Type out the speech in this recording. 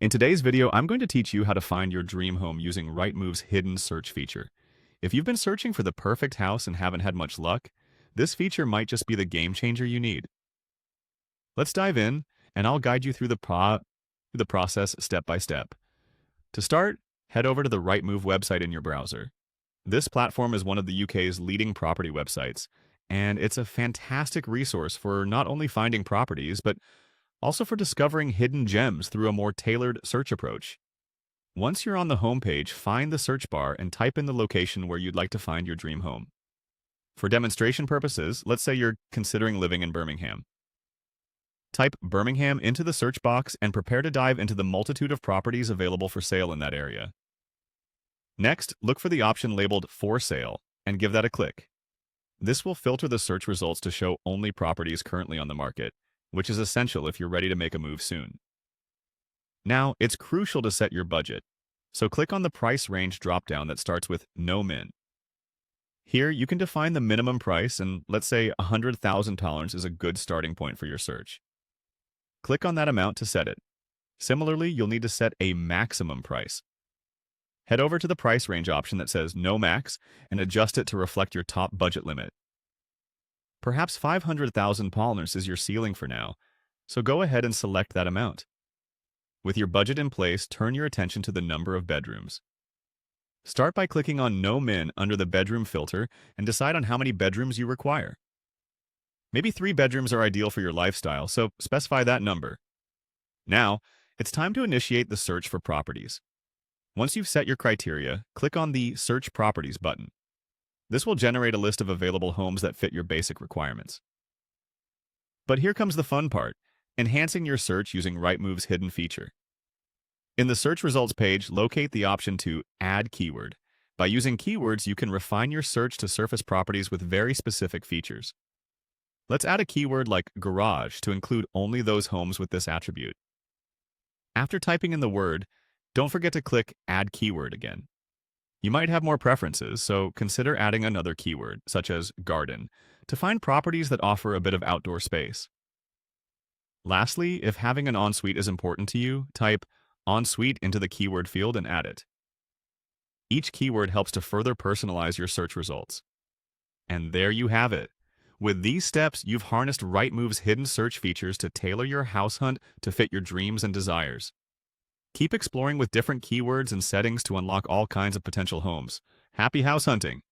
In today's video, I'm going to teach you how to find your dream home using Rightmove's hidden search feature. If you've been searching for the perfect house and haven't had much luck, this feature might just be the game changer you need. Let's dive in, and I'll guide you through the process step by step. To start, head over to the Rightmove website in your browser. This platform is one of the UK's leading property websites, and it's a fantastic resource for not only finding properties, but also for discovering hidden gems through a more tailored search approach. Once you're on the homepage, find the search bar and type in the location where you'd like to find your dream home. For demonstration purposes, let's say you're considering living in Birmingham. Type Birmingham into the search box and prepare to dive into the multitude of properties available for sale in that area. Next, look for the option labeled For Sale and give that a click. This will filter the search results to show only properties currently on the market, which is essential if you're ready to make a move soon. Now, it's crucial to set your budget, so click on the price range dropdown that starts with No Min. Here, you can define the minimum price, and let's say $100,000 is a good starting point for your search. Click on that amount to set it. Similarly, you'll need to set a maximum price. Head over to the price range option that says No Max and adjust it to reflect your top budget limit. Perhaps £500,000 is your ceiling for now, so go ahead and select that amount. With your budget in place, turn your attention to the number of bedrooms. Start by clicking on No Min under the bedroom filter and decide on how many bedrooms you require. Maybe 3 bedrooms are ideal for your lifestyle, so specify that number. Now, it's time to initiate the search for properties. Once you've set your criteria, click on the Search Properties button. This will generate a list of available homes that fit your basic requirements. But here comes the fun part, enhancing your search using Rightmove's hidden feature. In the search results page, locate the option to Add Keyword. By using keywords, you can refine your search to surface properties with very specific features. Let's add a keyword like garage to include only those homes with this attribute. After typing in the word, don't forget to click Add Keyword again. You might have more preferences, so consider adding another keyword, such as garden, to find properties that offer a bit of outdoor space. Lastly, if having an ensuite is important to you, type ensuite into the keyword field and add it. Each keyword helps to further personalize your search results. And there you have it. With these steps, you've harnessed Rightmove's hidden search features to tailor your house hunt to fit your dreams and desires. Keep exploring with different keywords and settings to unlock all kinds of potential homes. Happy house hunting!